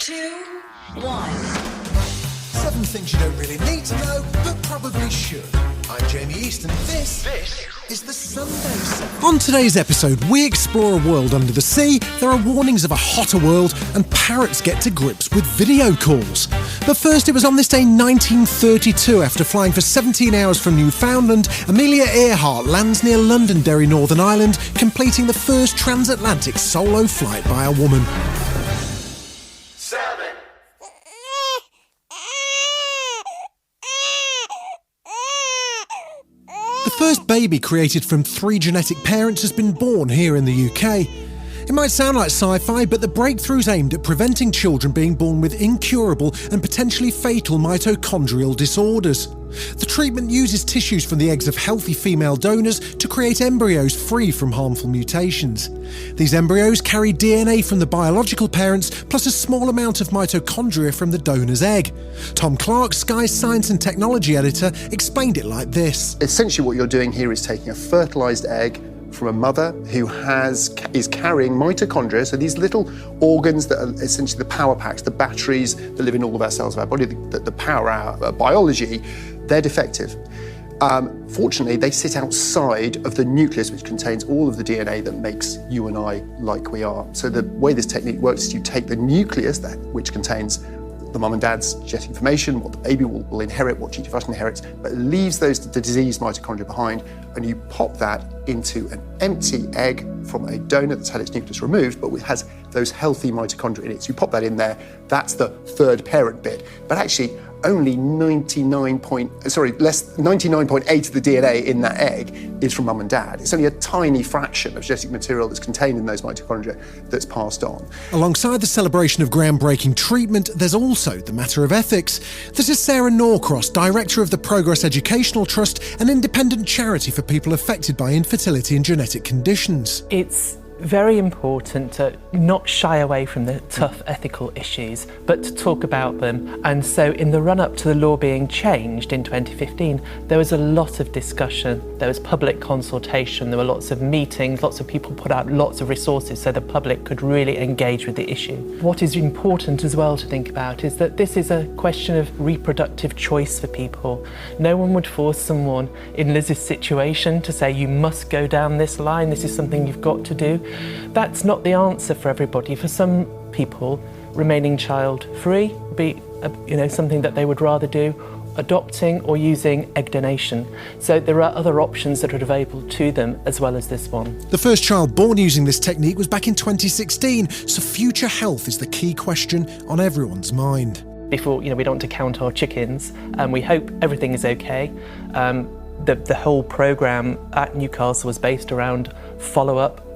2, 1. 7 things you don't really need to know, but probably should. I'm Jamie East, and this is the Sunday Set. On today's episode, we explore a world under the sea, there are warnings of a hotter world, and parrots get to grips with video calls. But first, it was on this day 1932, after flying for 17 hours from Newfoundland, Amelia Earhart lands near Londonderry, Northern Ireland, completing the first transatlantic solo flight by a woman. The first baby created from 3 genetic parents has been born here in the UK. It might sound like sci-fi, but the breakthroughs aimed at preventing children being born with incurable and potentially fatal mitochondrial disorders. The treatment uses tissues from the eggs of healthy female donors to create embryos free from harmful mutations. These embryos carry DNA from the biological parents, plus a small amount of mitochondria from the donor's egg. Tom Clarke, Sky's science and technology editor, explained it like this. Essentially what you're doing here is taking a fertilised egg from a mother who is carrying mitochondria, so these little organs that are essentially the power packs, the batteries that live in all of our cells of our body, that power our biology. They're defective. Fortunately, they sit outside of the nucleus, which contains all of the DNA that makes you and I like we are. So the way this technique works is you take the nucleus, which contains the mum and dad's genetic information, what the baby will inherit, what gene function inherits, but leaves the diseased mitochondria behind, and you pop that into an empty egg from a donor that's had its nucleus removed, but has those healthy mitochondria in it. So you pop that in there, that's the third parent bit. But actually, only 99.8 of the DNA in that egg is from mum and dad. It's only a tiny fraction of genetic material that's contained in those mitochondria that's passed on. Alongside the celebration of groundbreaking treatment, there's also the matter of ethics. This is Sarah Norcross, director of the Progress Educational Trust, an independent charity for people affected by infertility and genetic conditions. It's very important to not shy away from the tough ethical issues, but to talk about them. And so in the run-up to the law being changed in 2015, there was a lot of discussion, there was public consultation, there were lots of meetings, lots of people put out lots of resources so the public could really engage with the issue. What is important as well to think about is that this is a question of reproductive choice for people. No one would force someone in Liz's situation to say, you must go down this line, this is something you've got to do. That's not the answer for everybody. For some people, remaining child-free would be something that they would rather do, adopting or using egg donation. So there are other options that are available to them as well as this one. The first child born using this technique was back in 2016, so future health is the key question on everyone's mind. Before, we don't want to count our chickens, and we hope everything is okay. The whole programme at Newcastle was based around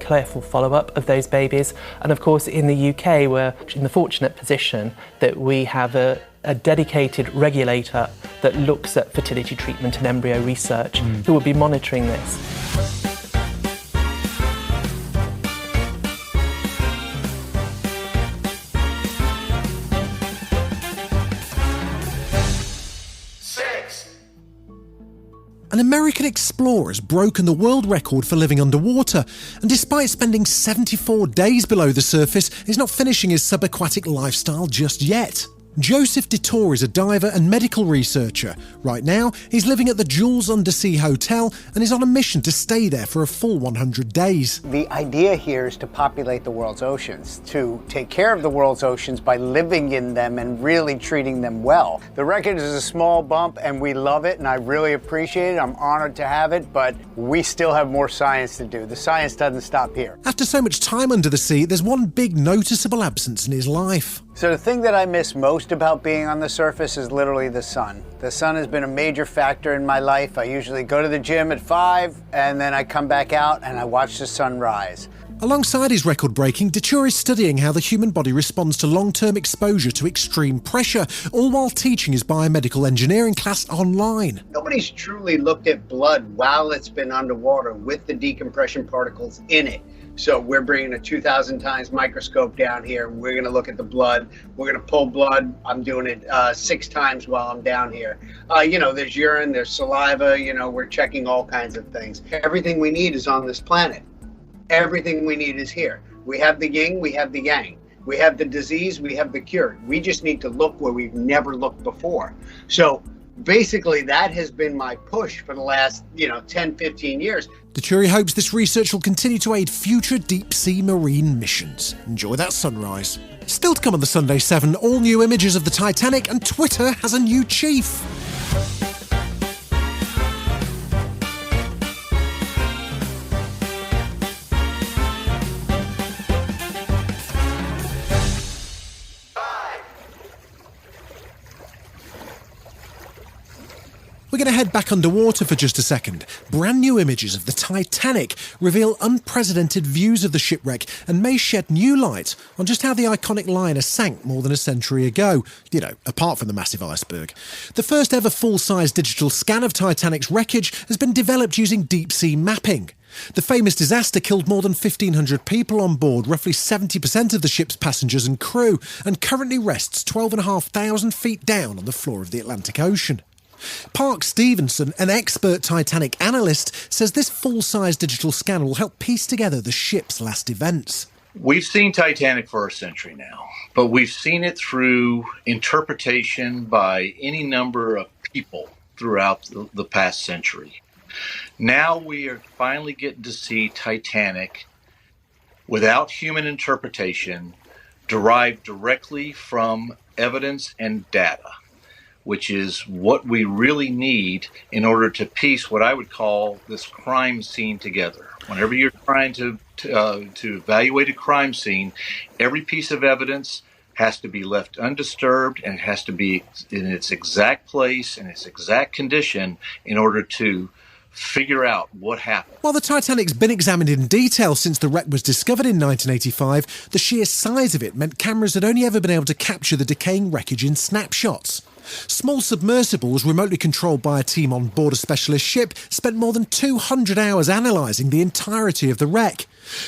careful follow-up of those babies. And of course, in the UK, we're in the fortunate position that we have a dedicated regulator that looks at fertility treatment and embryo research, who will be monitoring this. An American explorer has broken the world record for living underwater, and despite spending 74 days below the surface, is not finishing his subaquatic lifestyle just yet. Joseph Dituri is a diver and medical researcher. Right now, he's living at the Jules Undersea Hotel and is on a mission to stay there for a full 100 days. The idea here is to populate the world's oceans, to take care of the world's oceans by living in them and really treating them well. The record is a small bump and we love it and I really appreciate it. I'm honored to have it, but we still have more science to do. The science doesn't stop here. After so much time under the sea, there's one big noticeable absence in his life. So the thing that I miss most about being on the surface is literally the sun. The sun has been a major factor in my life. I usually go to the gym at 5 and then I come back out and I watch the sun rise. Alongside his record-breaking, Dituri is studying how the human body responds to long-term exposure to extreme pressure, all while teaching his biomedical engineering class online. Nobody's truly looked at blood while it's been underwater with the decompression particles in it. So we're bringing a 2,000 times microscope down here. We're going to look at the blood. We're going to pull blood. I'm doing it 6 times while I'm down here. There's urine, there's saliva, we're checking all kinds of things. Everything we need is on this planet. Everything we need is here. We have the yin, we have the yang. We have the disease, we have the cure. We just need to look where we've never looked before. So basically, that has been my push for the last, 10, 15 years. Dituri hopes this research will continue to aid future deep-sea marine missions. Enjoy that sunrise. Still to come on the Sunday 7, all new images of the Titanic, and Twitter has a new chief. We're going to head back underwater for just a second. Brand new images of the Titanic reveal unprecedented views of the shipwreck and may shed new light on just how the iconic liner sank more than a century ago, apart from the massive iceberg. The first ever full-size digital scan of Titanic's wreckage has been developed using deep-sea mapping. The famous disaster killed more than 1,500 people on board, roughly 70% of the ship's passengers and crew, and currently rests 12,500 feet down on the floor of the Atlantic Ocean. Stephenson, an expert Titanic analyst, says this full-size digital scan will help piece together the ship's last events. We've seen Titanic for a century now, but we've seen it through interpretation by any number of people throughout the past century. Now we are finally getting to see Titanic without human interpretation, derived directly from evidence and data, which is what we really need in order to piece what I would call this crime scene together. Whenever you're trying to evaluate a crime scene, every piece of evidence has to be left undisturbed and it has to be in its exact place and its exact condition in order to figure out what happened. While the Titanic's been examined in detail since the wreck was discovered in 1985, the sheer size of it meant cameras had only ever been able to capture the decaying wreckage in snapshots. Small submersibles, remotely controlled by a team on board a specialist ship, spent more than 200 hours analysing the entirety of the wreck.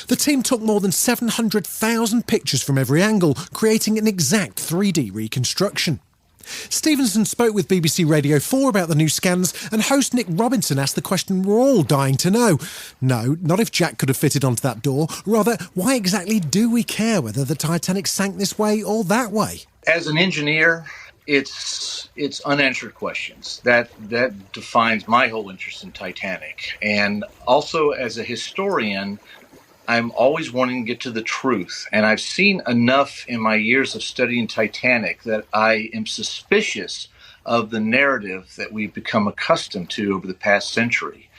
The team took more than 700,000 pictures from every angle, creating an exact 3D reconstruction. Stephenson spoke with BBC Radio 4 about the new scans, and host Nick Robinson asked the question we're all dying to know. No, not if Jack could have fitted onto that door. Rather, why exactly do we care whether the Titanic sank this way or that way? As an engineer, it's unanswered questions. That defines my whole interest in Titanic. And also as a historian, I'm always wanting to get to the truth. And I've seen enough in my years of studying Titanic that I am suspicious of the narrative that we've become accustomed to over the past century.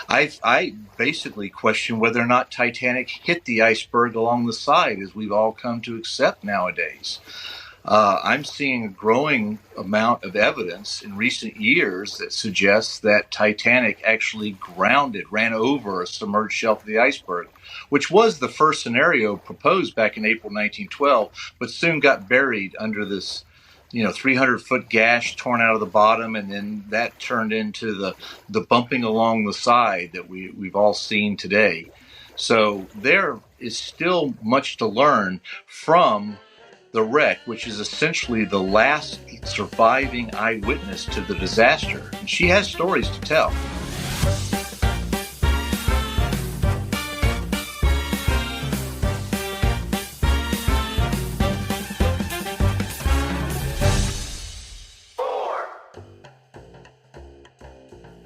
I basically question whether or not Titanic hit the iceberg along the side, as we've all come to accept nowadays. I'm seeing a growing amount of evidence in recent years that suggests that Titanic actually ran over a submerged shelf of the iceberg, which was the first scenario proposed back in April 1912, but soon got buried under this 300-foot gash torn out of the bottom, and then that turned into the bumping along the side that we've all seen today. So there is still much to learn from the wreck, which is essentially the last surviving eyewitness to the disaster. And she has stories to tell.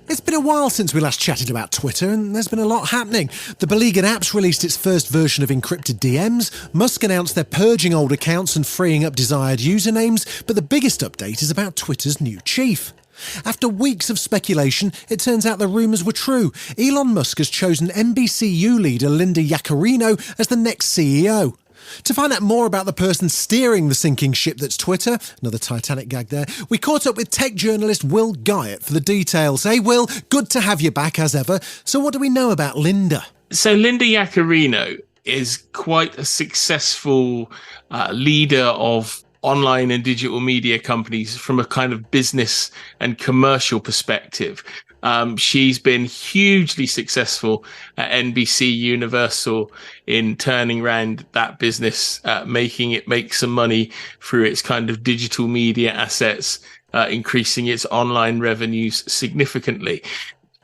It's been a while since we last chatted about Twitter, and there's been a lot happening. The beleaguered app's released its first version of encrypted DMs, Musk announced they're purging old accounts and freeing up desired usernames, but the biggest update is about Twitter's new chief. After weeks of speculation, it turns out the rumours were true. Elon Musk has chosen NBCU leader Linda Yaccarino as the next CEO. To find out more about the person steering the sinking ship that's Twitter, another Titanic gag there, we caught up with tech journalist Will Guyatt for the details. Hey Will, good to have you back as ever. So what do we know about Linda? So Linda Yaccarino is quite a successful leader of online and digital media companies from a kind of business and commercial perspective. She's been hugely successful at NBC Universal in turning around that business, making it make some money through its kind of digital media assets, increasing its online revenues significantly.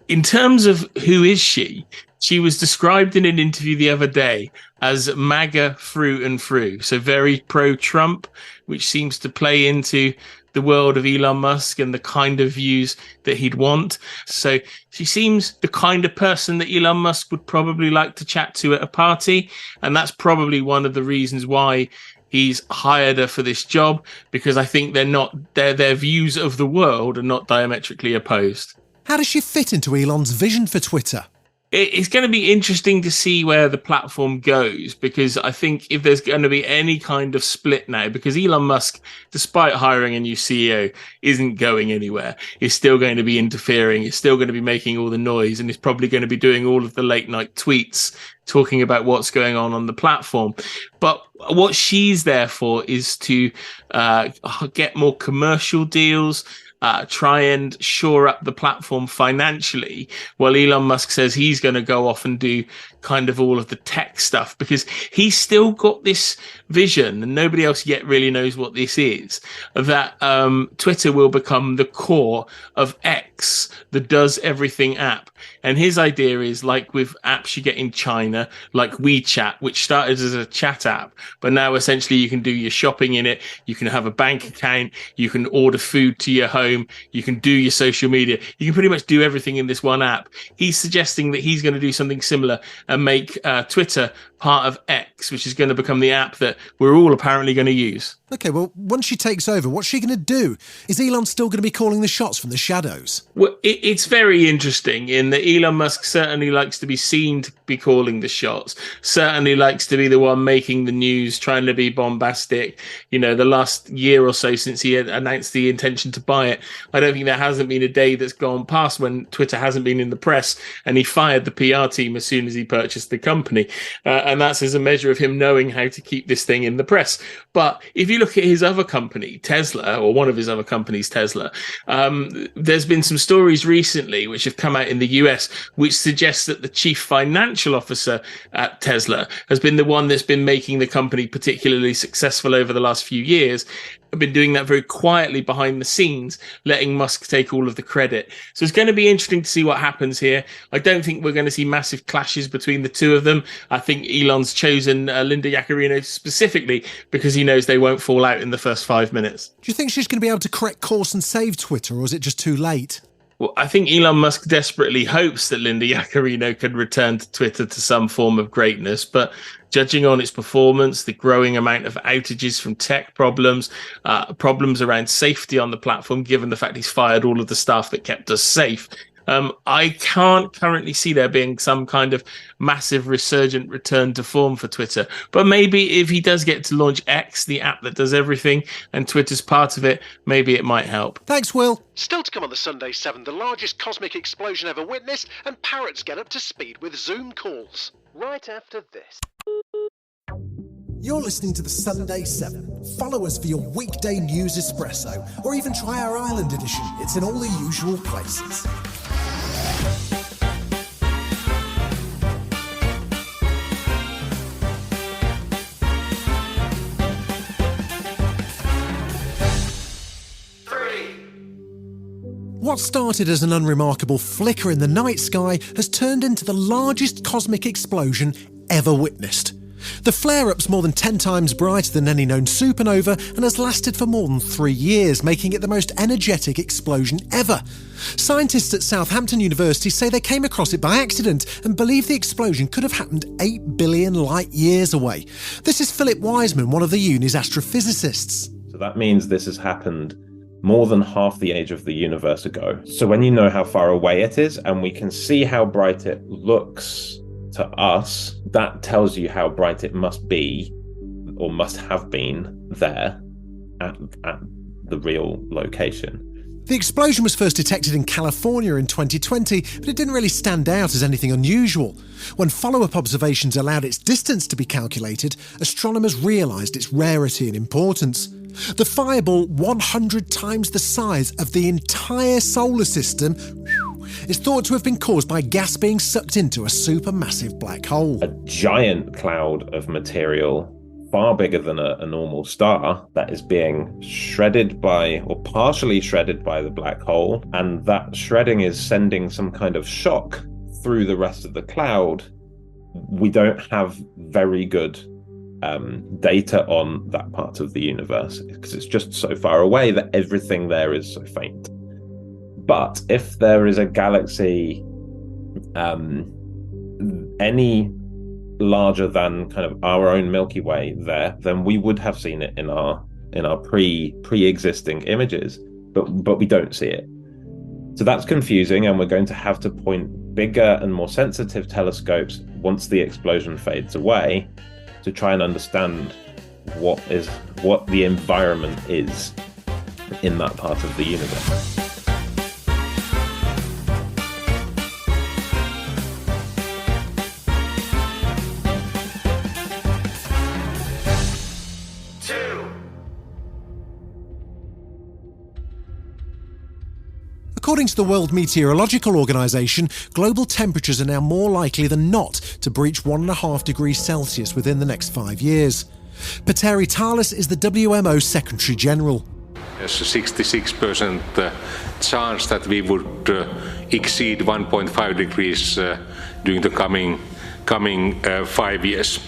In terms of who is she was described in an interview the other day as MAGA through and through. So very pro-Trump, which seems to play into the world of Elon Musk and the kind of views that he'd want. So she seems the kind of person that Elon Musk would probably like to chat to at a party. And that's probably one of the reasons why he's hired her for this job, because I think their views of the world are not diametrically opposed. How does she fit into Elon's vision for Twitter? It's going to be interesting to see where the platform goes, because I think if there's going to be any kind of split now, because Elon Musk, despite hiring a new CEO, isn't going anywhere. He's still going to be interfering. He's still going to be making all the noise, and he's probably going to be doing all of the late night tweets talking about what's going on the platform. But what she's there for is to get more commercial deals, try and shore up the platform financially, while Elon Musk says he's going to go off and do kind of all of the tech stuff, because he's still got this vision, and nobody else yet really knows what this is, that Twitter will become the core of X, the does everything app. And his idea is, like with apps you get in China, like WeChat, which started as a chat app, but now essentially you can do your shopping in it, you can have a bank account, you can order food to your home, you can do your social media, you can pretty much do everything in this one app. He's suggesting that he's going to do something similar and make Twitter part of X, which is going to become the app that we're all apparently going to use. Okay, well, once she takes over, what's she going to do? Is Elon still going to be calling the shots from the shadows? Well, it's very interesting in that Elon Musk certainly likes to be seen to be calling the shots, certainly likes to be the one making the news, trying to be bombastic. You know, the last year or so since he had announced the intention to buy it, I don't think there hasn't been a day that's gone past when Twitter hasn't been in the press, and he fired the PR team as soon as he purchased the company. And that's as a measure of him knowing how to keep this thing in the press. But if you look at his other company, Tesla, or one of his other companies, Tesla, there's been some stories recently which have come out in the US which suggests that the chief financial officer at Tesla has been the one that's been making the company particularly successful over the last few years. I've been doing that very quietly behind the scenes, letting Musk take all of the credit. So it's going to be interesting to see what happens here. I don't think we're going to see massive clashes between the two of them. I think Elon's chosen Linda Yaccarino specifically because he knows they won't fall out in the first 5 minutes. Do you think she's going to be able to correct course and save Twitter, or is it just too late? Well, I think Elon Musk desperately hopes that Linda Yaccarino can return to Twitter to some form of greatness, but judging on its performance, the growing amount of outages from tech problems, problems around safety on the platform, given the fact he's fired all of the staff that kept us safe, I can't currently see there being some kind of massive resurgent return to form for Twitter. But maybe if he does get to launch X, the app that does everything, and Twitter's part of it, maybe it might help. Thanks, Will. Still to come on the Sunday 7, the largest cosmic explosion ever witnessed, and parrots get up to speed with Zoom calls. Right after this. You're listening to the Sunday 7. Follow us for your weekday news espresso, or even try our Ireland edition. It's in all the usual places. What started as an unremarkable flicker in the night sky has turned into the largest cosmic explosion ever witnessed. The flare-up's more than 10 times brighter than any known supernova and has lasted for more than 3 years, making it the most energetic explosion ever. Scientists at Southampton University say they came across it by accident and believe the explosion could have happened 8 billion light years away. This is Philip Wiseman, one of the uni's astrophysicists. So that means this has happened more than half the age of the universe ago. So when you know how far away it is, and we can see how bright it looks to us, that tells you how bright it must be, or must have been, there at the real location. The explosion was first detected in California in 2020, but it didn't really stand out as anything unusual. When follow-up observations allowed its distance to be calculated, astronomers realised its rarity and importance. The fireball, 100 times the size of the entire solar system, is thought to have been caused by gas being sucked into a supermassive black hole. A giant cloud of material far bigger than a normal star that is being shredded by, or partially shredded by, the black hole, and that shredding is sending some kind of shock through the rest of the cloud. We don't have very good data on that part of the universe because it's just so far away that everything there is so faint. But if there is a galaxy any larger than kind of our own Milky Way there, then we would have seen it in our pre-existing images, but we don't see it. So that's confusing, and we're going to have to point bigger and more sensitive telescopes once the explosion fades away to try and understand what the environment is in that part of the universe. According to the World Meteorological Organization, global temperatures are now more likely than not to breach 1.5 degrees Celsius within the next 5 years. Petteri Taalas is the WMO Secretary General. There's a 66% chance that we would exceed 1.5 degrees during the coming 5 years.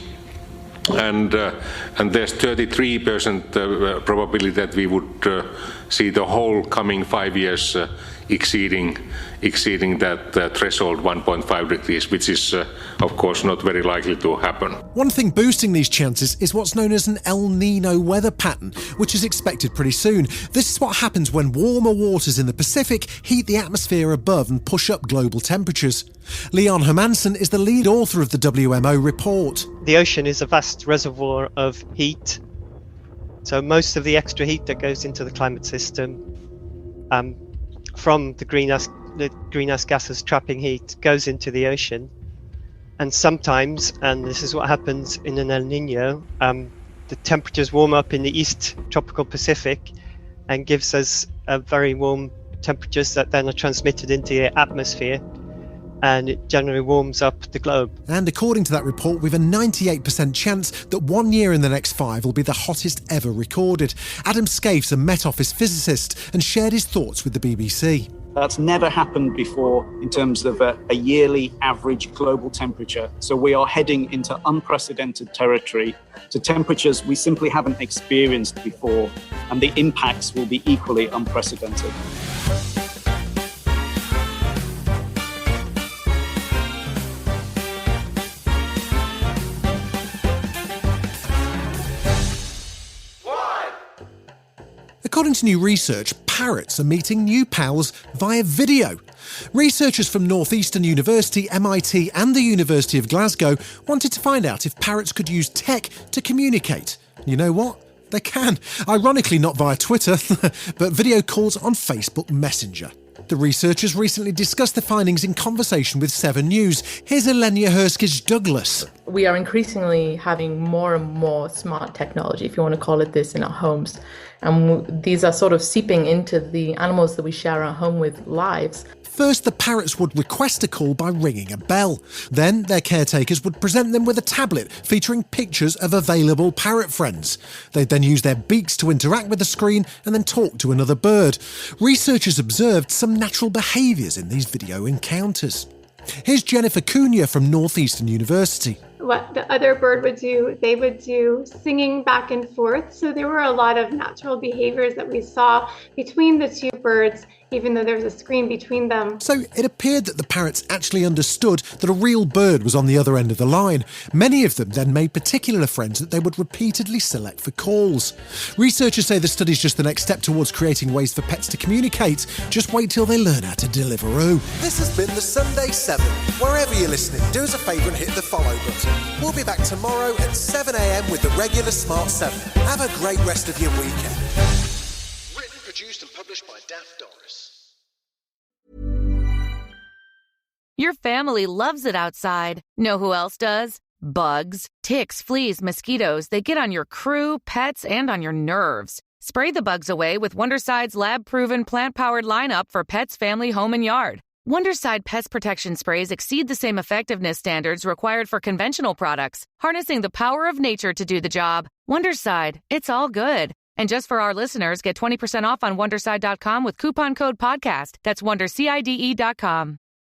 And there's 33% probability that we would see the whole coming 5 years exceeding that threshold 1.5 degrees, which is of course not very likely to happen. One thing boosting these chances is what's known as an El Nino weather pattern, which is expected pretty soon. This is what happens when warmer waters in the Pacific heat the atmosphere above and push up global temperatures. Leon Hermansen is the lead author of the WMO report. The ocean is a vast reservoir of heat. So most of the extra heat that goes into the climate system from the greenhouse gases trapping heat goes into the ocean. And sometimes, and this is what happens in an El Nino, the temperatures warm up in the East tropical Pacific and gives us very warm temperatures that then are transmitted into the atmosphere, and it generally warms up the globe. And according to that report, we've a 98% chance that 1 year in the next 5 will be the hottest ever recorded. Adam Scaife's a Met Office physicist and shared his thoughts with the BBC. That's never happened before in terms of a yearly average global temperature. So we are heading into unprecedented territory, to temperatures we simply haven't experienced before, and the impacts will be equally unprecedented. According to new research, parrots are meeting new pals via video. Researchers from Northeastern University, MIT and the University of Glasgow wanted to find out if parrots could use tech to communicate. You know what? They can. Ironically, not via Twitter, but video calls on Facebook Messenger. The researchers recently discussed the findings in conversation with 7 News. Here's Hirskyj-Douglas. We are increasingly having more and more smart technology, if you want to call it this, in our homes. And these are sort of seeping into the animals that we share our home with lives. First, the parrots would request a call by ringing a bell. Then, their caretakers would present them with a tablet featuring pictures of available parrot friends. They'd then use their beaks to interact with the screen and then talk to another bird. Researchers observed some natural behaviours in these video encounters. Here's Jennifer Cunha from Northeastern University. What the other bird would do, they would do singing back and forth. So there were a lot of natural behaviors that we saw between the two birds, even though there was a screen between them. So it appeared that the parrots actually understood that a real bird was on the other end of the line. Many of them then made particular friends that they would repeatedly select for calls. Researchers say the study's just the next step towards creating ways for pets to communicate. Just wait till they learn how to Deliveroo. This has been the Sunday 7. Wherever you're listening, do us a favour and hit the follow button. We'll be back tomorrow at 7 a.m. with the regular Smart 7. Have a great rest of your weekend. Written, produced and published by Daft Doris. Your family loves it outside. Know who else does? Bugs, ticks, fleas, mosquitoes. They get on your crew, pets, and on your nerves. Spray the bugs away with Wondercide's lab-proven plant-powered lineup for pets, family, home, and yard. Wonderside pest protection sprays exceed the same effectiveness standards required for conventional products, harnessing the power of nature to do the job. Wonderside, it's all good. And just for our listeners, get 20% off on Wonderside.com with coupon code PODCAST. That's WonderCIDE.com.